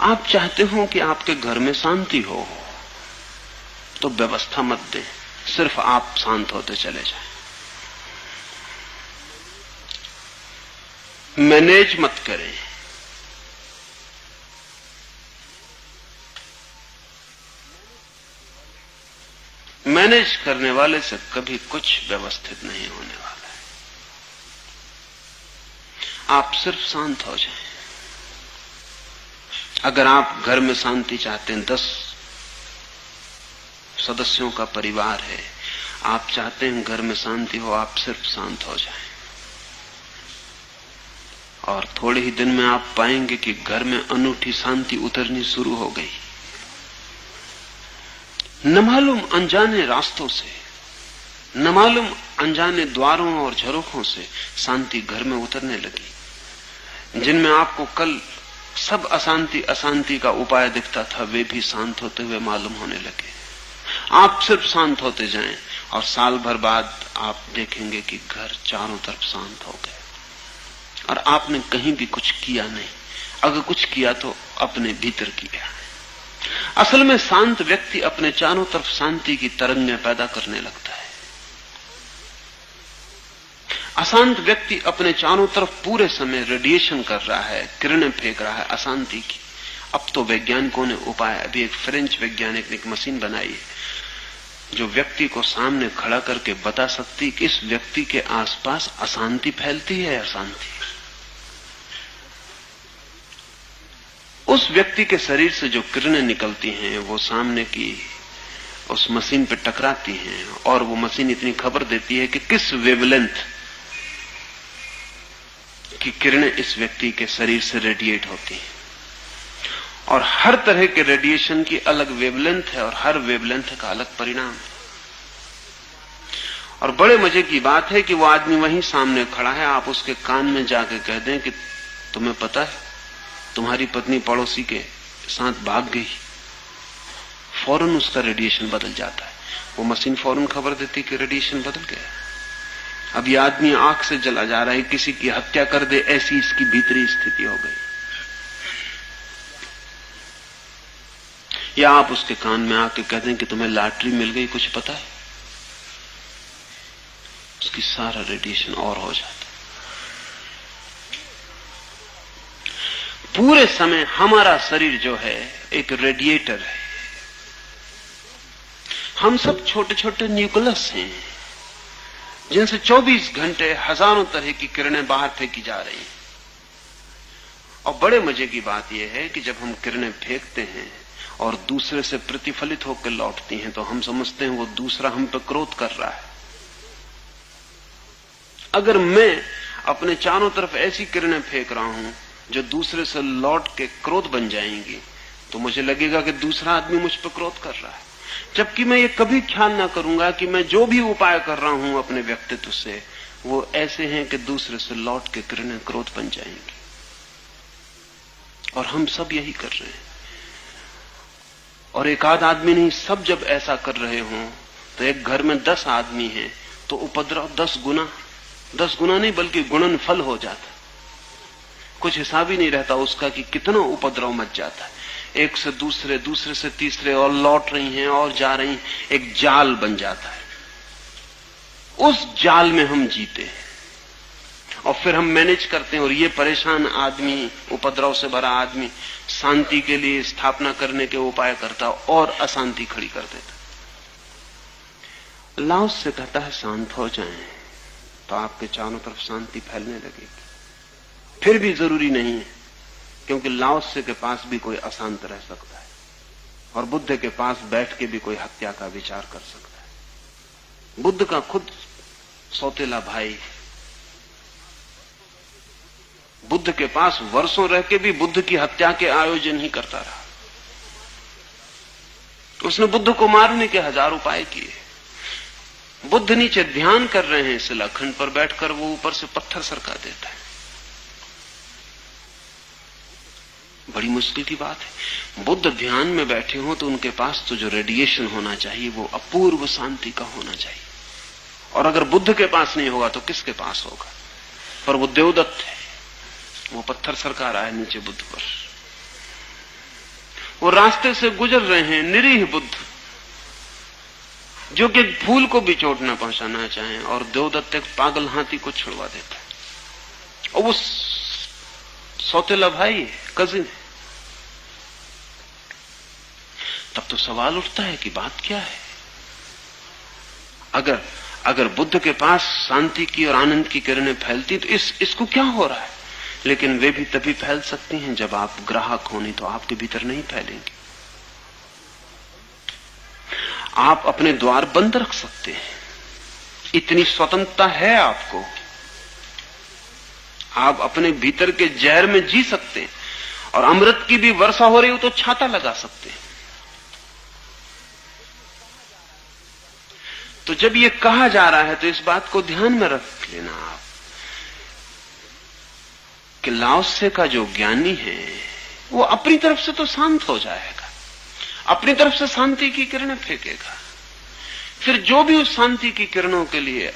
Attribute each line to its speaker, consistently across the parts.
Speaker 1: आप चाहते हो कि आपके घर में शांति हो तो व्यवस्था मत दें, सिर्फ आप शांत होते चले जाएं। मैनेज मत करें। मैनेज करने वाले से कभी कुछ व्यवस्थित नहीं होने वाला है। आप सिर्फ शांत हो जाएं। अगर आप घर में शांति चाहते हैं, 10 सदस्यों का परिवार है, आप चाहते हैं घर में शांति हो, आप सिर्फ शांत हो जाएं। और थोड़े ही दिन में आप पाएंगे कि घर में अनूठी शांति उतरनी शुरू हो गई। न मालूम अनजाने रास्तों से, न मालूम अनजाने द्वारों और झरोखों से शांति घर में उतरने लगी। जिनमें आपको कल सब अशांति अशांति का उपाय दिखता था, वे भी शांत होते हुए मालूम होने लगे। आप सिर्फ शांत होते जाएं और साल भर बाद आप देखेंगे कि घर चारों तरफ शांत हो गए और आपने कहीं भी कुछ किया नहीं। अगर कुछ किया तो अपने भीतर किया। असल में शांत व्यक्ति अपने चारों तरफ शांति की तरंगें पैदा करने लगता है। अशांत व्यक्ति अपने चारों तरफ पूरे समय रेडिएशन कर रहा है, किरणें फेंक रहा है अशांति की। अब तो वैज्ञानिकों ने उपाय, अभी एक फ्रेंच वैज्ञानिक ने एक मशीन बनाई है जो व्यक्ति को सामने खड़ा करके बता सकती कि इस व्यक्ति के आसपास अशांति फैलती है, अशांति। उस व्यक्ति के शरीर से जो किरणें निकलती हैं वो सामने की उस मशीन पे टकराती हैं और वो मशीन इतनी खबर देती है कि किस वेवलेंथ की किरणें इस व्यक्ति के शरीर से रेडिएट होती हैं। और हर तरह के रेडिएशन की अलग वेवलेंथ है और हर वेवलेंथ का अलग परिणाम है। और बड़े मजे की बात है कि वो आदमी वहीं सामने खड़ा है, आप उसके कान में जाके कह दें कि तुम्हें पता है तुम्हारी पत्नी पड़ोसी के साथ भाग गई, फौरन उसका रेडिएशन बदल जाता है। वो मशीन फौरन खबर देती कि रेडिएशन बदल गया। अब ये आदमी आंख से जला जा रहा है, किसी की हत्या कर दे ऐसी इसकी भीतरी स्थिति हो गई। या आप उसके कान में आके कह दें कि तुम्हें लॉटरी मिल गई, कुछ पता है, उसकी सारा रेडिएशन और हो जाता है। पूरे समय हमारा शरीर जो है एक रेडिएटर है। हम सब छोटे छोटे न्यूक्लियस हैं जिनसे 24 घंटे हजारों तरह की किरणें बाहर फेंकी जा रही हैं। और बड़े मजे की बात यह है कि जब हम किरणें फेंकते हैं और दूसरे से प्रतिफलित होकर लौटती हैं तो हम समझते हैं वो दूसरा हम पर क्रोध कर रहा है। अगर मैं अपने चारों तरफ ऐसी किरणें फेंक रहा हूं जो दूसरे से लौट के क्रोध बन जाएंगी तो मुझे लगेगा कि दूसरा आदमी मुझ पर क्रोध कर रहा है। जबकि मैं ये कभी ख्याल ना करूंगा कि मैं जो भी उपाय कर रहा हूं अपने व्यक्तित्व से वो ऐसे हैं कि दूसरे से लौट के किरणें क्रोध बन जाएंगी। और हम सब यही कर रहे हैं। और एक आध आदमी नहीं, सब जब ऐसा कर रहे हों तो एक घर में 10 आदमी हैं तो उपद्रव 10 गुना नहीं बल्कि गुणनफल हो जाता। कुछ हिसाब ही नहीं रहता उसका कि कितना उपद्रव मच जाता है। एक से दूसरे, दूसरे से तीसरे, और लौट रही हैं और जा रही हैं, एक जाल बन जाता है। उस जाल में हम जीते हैं और फिर हम मैनेज करते हैं। और ये परेशान आदमी, उपद्रव से भरा आदमी शांति के लिए स्थापना करने के उपाय करता और अशांति खड़ी कर देता। लाओस से कहता है शांत हो जाएं तो आपके चारों तरफ शांति फैलने लगेगी। फिर भी जरूरी नहीं है, क्योंकि लाओसे के पास भी कोई अशांत रह सकता है और बुद्ध के पास बैठ के भी कोई हत्या का विचार कर सकता है। बुद्ध का खुद सौतेला भाई बुद्ध के पास वर्षों रह के भी बुद्ध की हत्या के आयोजन ही करता रहा। उसने बुद्ध को मारने के 1000 उपाय किए। बुद्ध नीचे ध्यान कर रहे हैं शिलाखंड पर बैठकर, वो ऊपर से पत्थर सरका देता है। बड़ी मुश्किल की बात है। बुद्ध ध्यान में बैठे हो तो उनके पास तो जो रेडिएशन होना चाहिए वो अपूर्व शांति का होना चाहिए। और अगर बुद्ध के पास नहीं होगा तो किसके पास होगा? पर वो देवदत्त है, वो पत्थर सरका रहा है नीचे बुद्ध पर। वो रास्ते से गुजर रहे हैं निरीह बुद्ध, जो कि फूल को भी चोट न पहुंचाना चाहें, और देवदत्त एक पागल हाथी को छुड़वा देता है, और वो सौतेला भाई कजिन। तब तो सवाल उठता है कि बात क्या है। अगर बुद्ध के पास शांति की और आनंद की किरणें फैलती तो इसको क्या हो रहा है। लेकिन वे भी तभी फैल सकती हैं जब आप ग्राहक हो, नहीं तो आपके भीतर नहीं फैलेंगे। आप अपने द्वार बंद रख सकते हैं, इतनी स्वतंत्रता है आपको। आप अपने भीतर के जहर में जी सकते हैं, और अमृत की भी वर्षा हो रही हो तो छाता लगा सकते हैं। तो जब ये कहा जा रहा है तो इस बात को ध्यान में रख लेना आप कि लाओसे का जो ज्ञानी है वो अपनी तरफ से तो शांत हो जाएगा, अपनी तरफ से शांति की किरणें फेंकेगा। फिर जो भी उस शांति की किरणों के लिए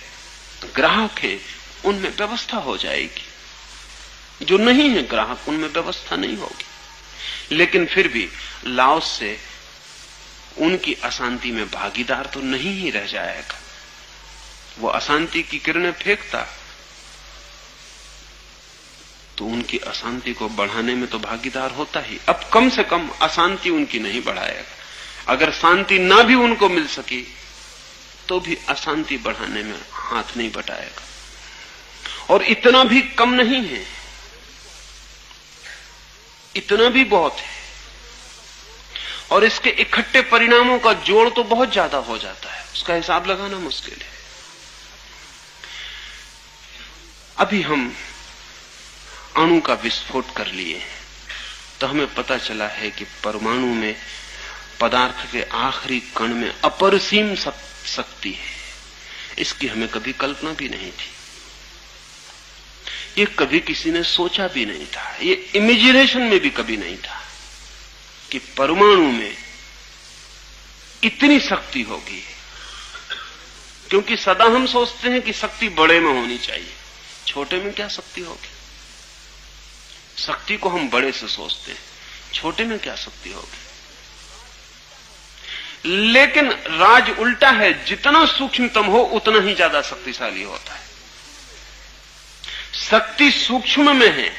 Speaker 1: ग्राहक है उनमें व्यवस्था हो जाएगी। जो नहीं है ग्राहक उनमें व्यवस्था नहीं होगी। लेकिन फिर भी लाओसे उनकी अशांति में भागीदार तो नहीं ही रह जाएगा। वो अशांति की किरणें फेंकता तो उनकी अशांति को बढ़ाने में तो भागीदार होता ही। अब कम से कम अशांति उनकी नहीं बढ़ाएगा। अगर शांति ना भी उनको मिल सकी तो भी अशांति बढ़ाने में हाथ नहीं बटाएगा। और इतना भी कम नहीं है, इतना भी बहुत है। और इसके इकट्ठे परिणामों का जोड़ तो बहुत ज्यादा हो जाता है, उसका हिसाब लगाना मुश्किल है। अभी हम अणु का विस्फोट कर लिए तो हमें पता चला है कि परमाणु में पदार्थ के आखिरी कण में अपरिसीम शक्ति है। इसकी हमें कभी कल्पना भी नहीं थी, ये कभी किसी ने सोचा भी नहीं था, ये इमेजिनेशन में भी कभी नहीं था कि परमाणु में इतनी शक्ति होगी। क्योंकि सदा हम सोचते हैं कि शक्ति बड़े में होनी चाहिए, छोटे में क्या शक्ति होगी। शक्ति को हम बड़े से सोचते हैं, छोटे में क्या शक्ति होगी। लेकिन राज उल्टा है, जितना सूक्ष्मतम हो उतना ही ज्यादा शक्तिशाली होता है। शक्ति सूक्ष्म में है,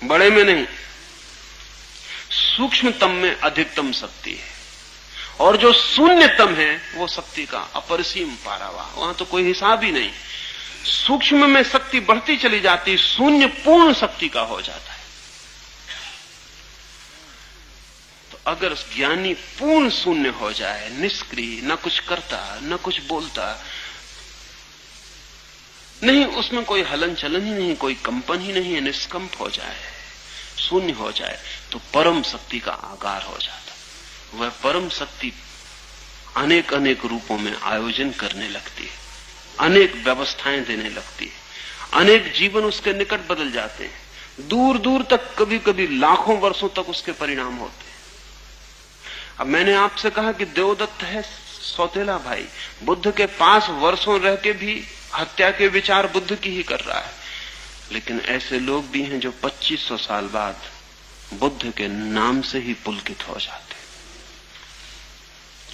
Speaker 1: बड़े में नहीं। सूक्ष्मतम में अधिकतम शक्ति है, और जो शून्यतम है वो शक्ति का अपरिसीम पारावार, वहां तो कोई हिसाब ही नहीं। सूक्ष्म में शक्ति बढ़ती चली जाती, शून्य पूर्ण शक्ति का हो जाता है। तो अगर ज्ञानी पूर्ण शून्य हो जाए, निष्क्रिय, न कुछ करता न कुछ बोलता, नहीं उसमें कोई हलन चलन ही नहीं, कोई कंपन ही नहीं है, निष्कंप हो जाए, शून्य हो जाए, तो परम शक्ति का आगार हो जाता। वह परम शक्ति अनेक अनेक रूपों में आयोजन करने लगती है, अनेक व्यवस्थाएं देने लगती है, अनेक जीवन उसके निकट बदल जाते हैं, दूर दूर तक, कभी कभी लाखों वर्षों तक उसके परिणाम होते हैं। अब मैंने आपसे कहा कि देवदत्त है सौतेला भाई, बुद्ध के पास वर्षों रह के भी हत्या के विचार बुद्ध की ही कर रहा है। लेकिन ऐसे लोग भी हैं जो 2500 साल बाद बुद्ध के नाम से ही पुलकित हो जाते हैं,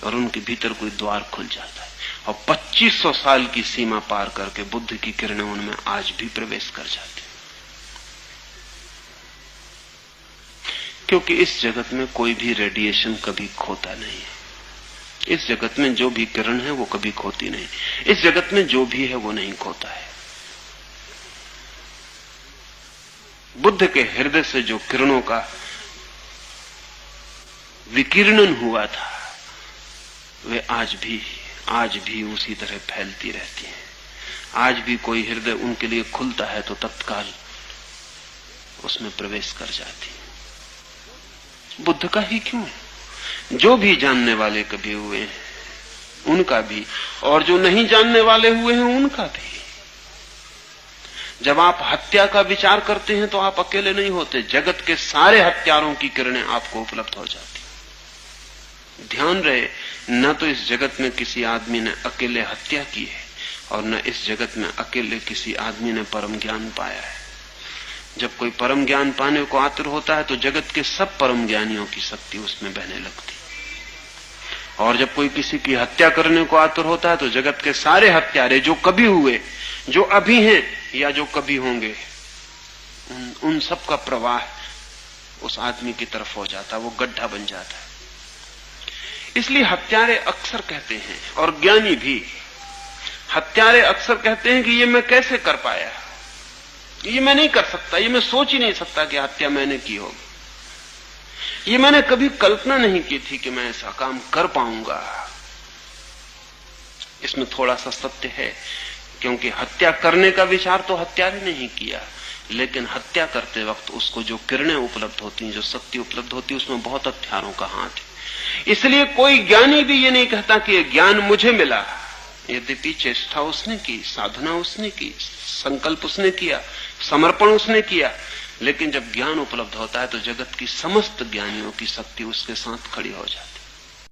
Speaker 1: और उनके भीतर कोई द्वार खुल जाता है, और 2500 साल की सीमा पार करके बुद्ध की किरणें उनमें आज भी प्रवेश कर जाती हैं। क्योंकि इस जगत में कोई भी रेडिएशन कभी खोता नहीं है। इस जगत में जो भी किरण है वो कभी खोती नहीं। इस जगत में जो भी है वो नहीं खोता है। बुद्ध के हृदय से जो किरणों का विकिरणन हुआ था वे आज भी उसी तरह फैलती रहती हैं। आज भी कोई हृदय उनके लिए खुलता है तो तत्काल उसमें प्रवेश कर जाती है। बुद्ध का ही क्यों, जो भी जानने वाले कभी हुए हैं उनका भी, और जो नहीं जानने वाले हुए हैं उनका भी। जब आप हत्या का विचार करते हैं तो आप अकेले नहीं होते, जगत के सारे हत्यारों की किरणें आपको उपलब्ध हो जाती। ध्यान रहे, न तो इस जगत में किसी आदमी ने अकेले हत्या की है, और न इस जगत में अकेले किसी आदमी ने परम ज्ञान पाया है। जब कोई परम ज्ञान पाने को आतुर होता है तो जगत के सब परम ज्ञानियों की शक्ति उसमें बहने लगती। और जब कोई किसी की हत्या करने को आतुर होता है तो जगत के सारे हत्यारे जो कभी हुए, जो अभी हैं या जो कभी होंगे, उन सब का प्रवाह उस आदमी की तरफ हो जाता, वो गड्ढा बन जाता है। इसलिए हत्यारे अक्सर कहते हैं, और ज्ञानी भी, हत्यारे अक्सर कहते हैं कि ये मैं कैसे कर पाया, ये मैं नहीं कर सकता, ये मैं सोच ही नहीं सकता कि हत्या मैंने की होगी, ये मैंने कभी कल्पना नहीं की थी कि मैं ऐसा काम कर पाऊंगा। इसमें थोड़ा सा सत्य है, क्योंकि हत्या करने का विचार तो हत्यारे ने ही किया, लेकिन हत्या करते वक्त उसको जो किरणें उपलब्ध होती हैं, जो शक्ति उपलब्ध होती है, उसमें बहुत हत्यारों का हाथ है। इसलिए कोई ज्ञानी भी ये नहीं कहता कि ये ज्ञान मुझे मिला, यद्यपि चेष्टा उसने की, साधना उसने की, संकल्प उसने किया, समर्पण उसने किया, लेकिन जब ज्ञान उपलब्ध होता है तो जगत की समस्त ज्ञानियों की शक्ति उसके साथ खड़ी हो जाती।